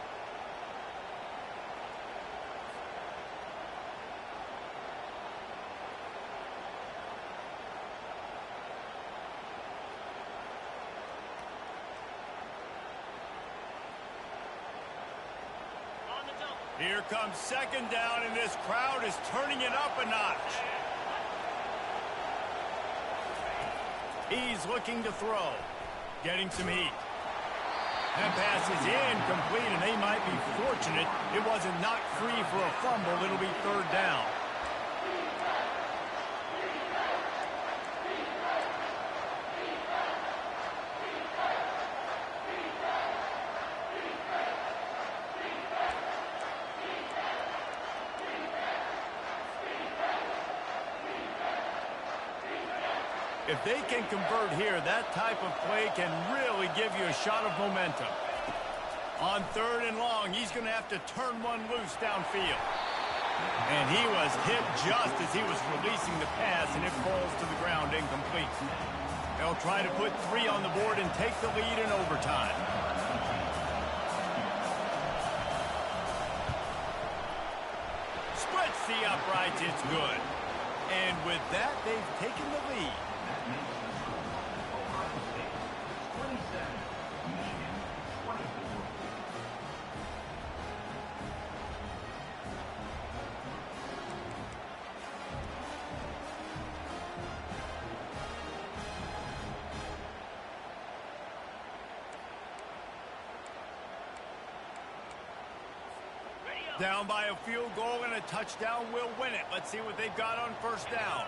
Here comes second down, and this crowd is turning it up a notch. He's looking to throw. Getting some heat. That pass is incomplete, and they might be fortunate it wasn't knocked free for a fumble. It'll be third down. If they can convert here, that type of play can really give you a shot of momentum. On third and long, he's going to have to turn one loose downfield. And he was hit just as he was releasing the pass, and it falls to the ground incomplete. They'll try to put 3 on the board and take the lead in overtime. Splits the uprights, it's good. And with that, they've taken the lead. That makes the score. Ohio State 27, Michigan 24. Down by a field goal and a touchdown will win it. Let's see what they've got on first down.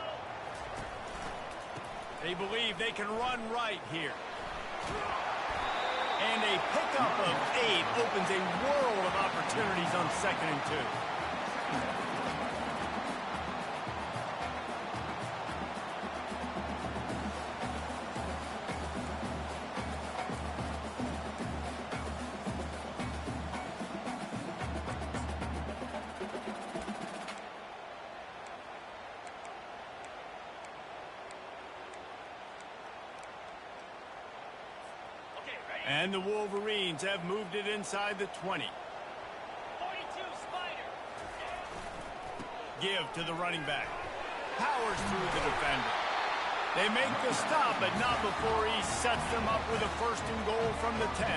They believe they can run right here. And a pickup of 8 opens a world of opportunities on 2nd and 2. And the Wolverines have moved it inside the 20. 42 Spider. Give to the running back. Powers through the defender. They make the stop, but not before he sets them up with a 1st and goal from the 10.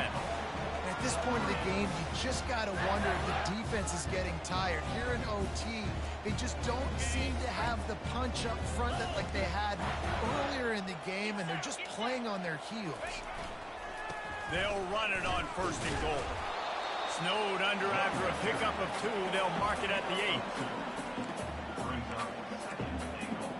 At this point of the game, you just got to wonder if the defense is getting tired. Here in OT, they just don't seem to have the punch up front that like they had earlier in the game, and they're just playing on their heels. They'll run it on 1st and goal. Snowed under after a pickup of 2. They'll mark it at the 8. Brings up 2nd and goal.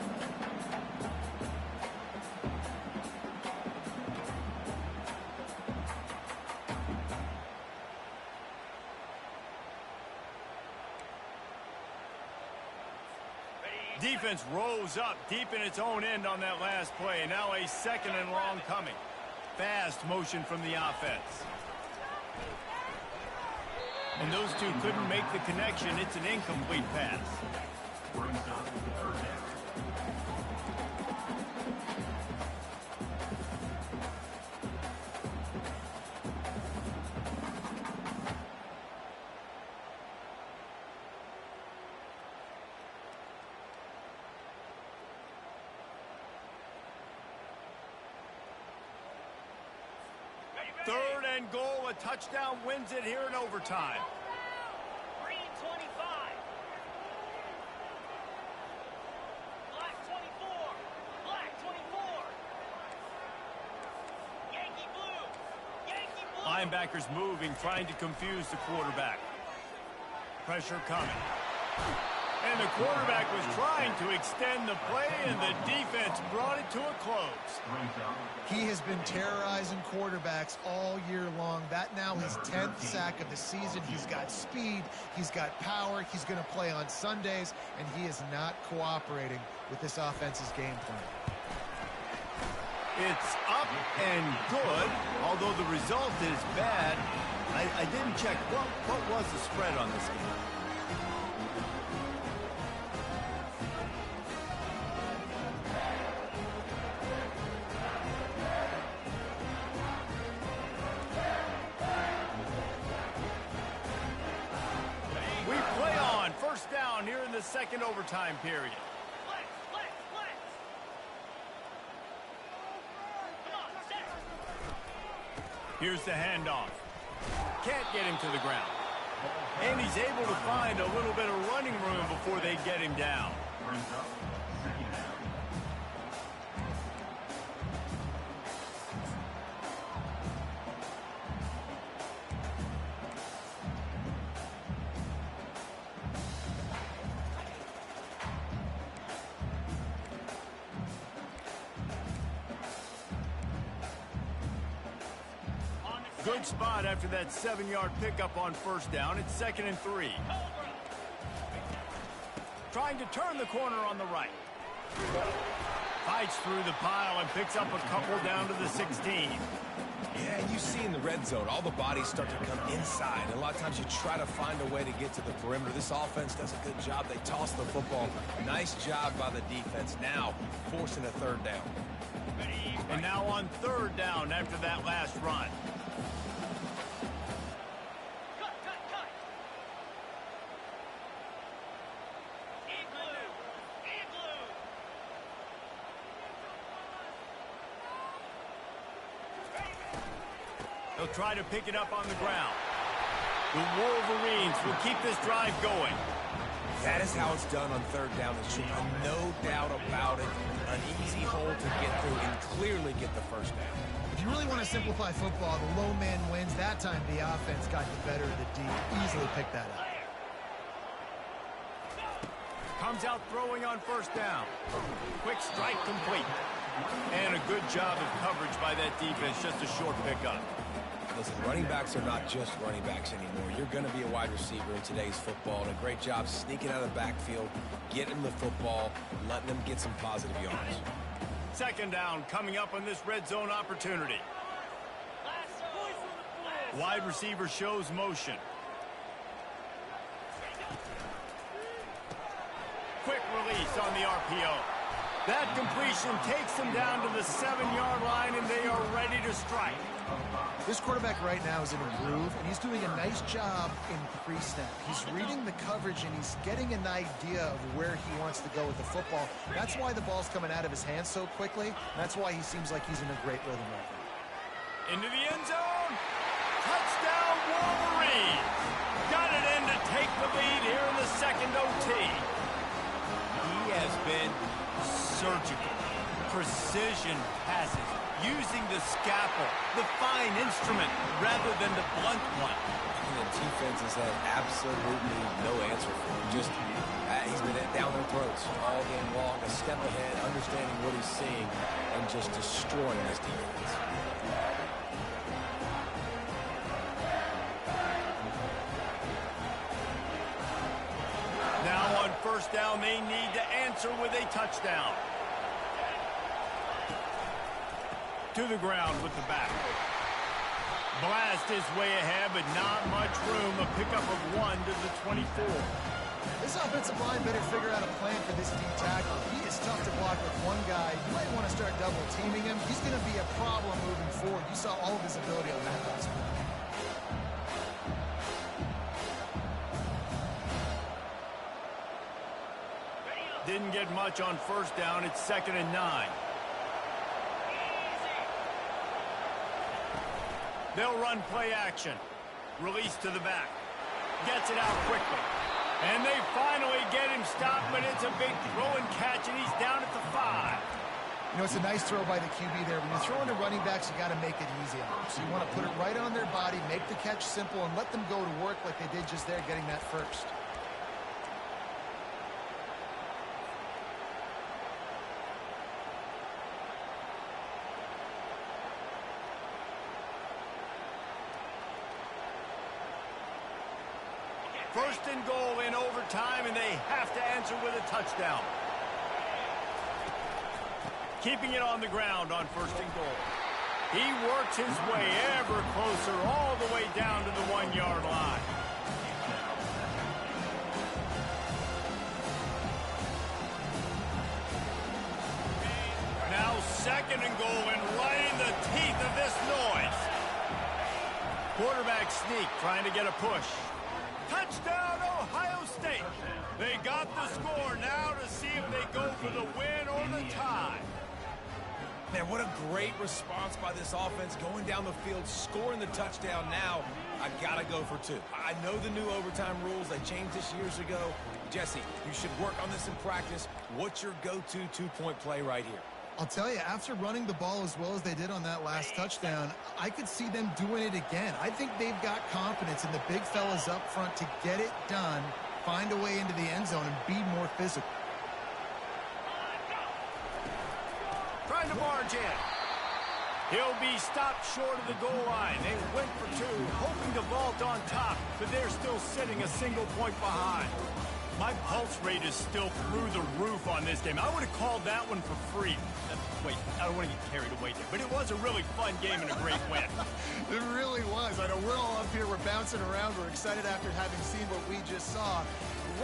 Defense rose up deep in its own end on that last play. Now a 2nd and long coming. Fast motion from the offense. And those two couldn't make the connection. It's an incomplete pass. Brings up 3rd down. Third and goal, a touchdown wins it here in overtime. Green 25. Black 24. Black 24. Yankee blue. Yankee blue. Linebackers moving, trying to confuse the quarterback. Pressure coming. And the quarterback was trying to extend the play, and the defense brought it to a close. He has been terrorizing quarterbacks all year long. That now his 10th sack of the season. He's got speed. He's got power. He's going to play on Sundays, and he is not cooperating with this offense's game plan. It's up and good, although the result is bad. I didn't check. What was the spread on this game? We play on. First down here in the second overtime period. Blitz, blitz, blitz. Come on, set. Here's the handoff. Can't get him to the ground. And he's able to find a little bit of running room before they get him down. Brings up second down. Good spot after that 7-yard pickup on first down. It's 2nd and 3. Trying to turn the corner on the right. Fights through the pile and picks up a couple down to the 16. Yeah, you see in the red zone, all the bodies start to come inside. And a lot of times you try to find a way to get to the perimeter. This offense does a good job. They toss the football. Nice job by the defense. Now forcing a third down. And now on third down after that last run. Cut, cut, cut. Igloo, igloo. They'll try to pick it up on the ground. The Wolverines will keep this drive going. That is how it's done on third down. There's no doubt about it. An easy hole to get through and clearly get the first down. If you really want to simplify football, the low man wins. That time the offense got the better of the D. Easily picked that up. Comes out throwing on first down. Quick strike complete. And a good job of coverage by that defense. Just a short pickup. Listen, running backs are not just running backs anymore. You're going to be a wide receiver in today's football. And a great job sneaking out of the backfield, getting the football, letting them get some positive yards. Second down coming up on this red zone opportunity. Wide receiver shows motion. Quick release on the RPO. That completion takes them down to the 7-yard line, and they are ready to strike. This quarterback right now is in a groove, and he's doing a nice job in pre-snap. He's reading the coverage, and he's getting an idea of where he wants to go with the football. That's why the ball's coming out of his hands so quickly. That's why he seems like he's in a great rhythm right now. Into the end zone. Touchdown, Wolverines. Got it in to take the lead here in the second OT. He has been surgical. Precision passes. Using the scalpel, the fine instrument, rather than the blunt one. And the defense has had absolutely no answer for him. Just, he's been down their throats all game long, a step ahead, understanding what he's seeing, and just destroying this defense. Now on first down, they need to answer with a touchdown. To the ground with the back. Blast is way ahead, but not much room. A pickup of 1 to the 24. This offensive line better figure out a plan for this D tackle. He is tough to block with one guy. You might want to start double teaming him. He's going to be a problem moving forward. You saw all of his ability on that last one. Didn't get much on first down. It's 2nd and 9. They'll run play action. Release to the back. Gets it out quickly. And they finally get him stopped, but it's a big throw and catch, and he's down at the 5. You know, it's a nice throw by the QB there. When you're throwing to running backs, you got to make it easy on them. So you want to put it right on their body, make the catch simple, and let them go to work like they did just there, getting that first. First and goal in overtime, and they have to answer with a touchdown. keeping it on the ground on 1st and goal. He works his way ever closer all the way down to the 1-yard line. Now 2nd and goal, and right in the teeth of this noise. Quarterback sneak trying to get a push. Touchdown, Ohio State. They got the score. Now to see if they go for the win or the tie. Man, what a great response by this offense, going down the field, scoring the touchdown. Now, I got to go for 2. I know the new overtime rules. They changed this years ago. Jesse, you should work on this in practice. What's your go-to 2-point play right here? I'll tell you, after running the ball as well as they did on that last touchdown, I could see them doing it again. I think they've got confidence in the big fellas up front to get it done, find a way into the end zone, and be more physical. Trying to barge in. He'll be stopped short of the goal line. They went for 2, hoping to vault on top, but they're still sitting a single point behind. My pulse rate is still through the roof on this game. I would have called that one for free. Wait, I don't want to get carried away there, but it was a really fun game and a great win. It really was. I know we're all up here, we're bouncing around, we're excited after having seen what we just saw.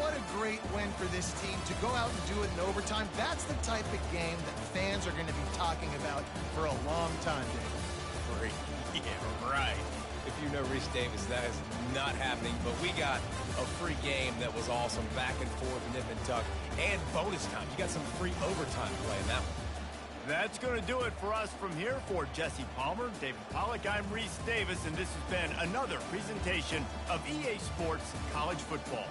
What a great win for this team to go out and do it in overtime. That's the type of game that fans are going to be talking about for a long time, Dave. Great. Yeah, right. If you know Reese Davis, that is not happening, but we got a free game that was awesome, back and forth, nip and tuck, and bonus time. You got some free overtime play in that one. That's going to do it for us from here. For Jesse Palmer, David Pollack, I'm Reese Davis, and this has been another presentation of EA Sports College Football.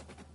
Blitz.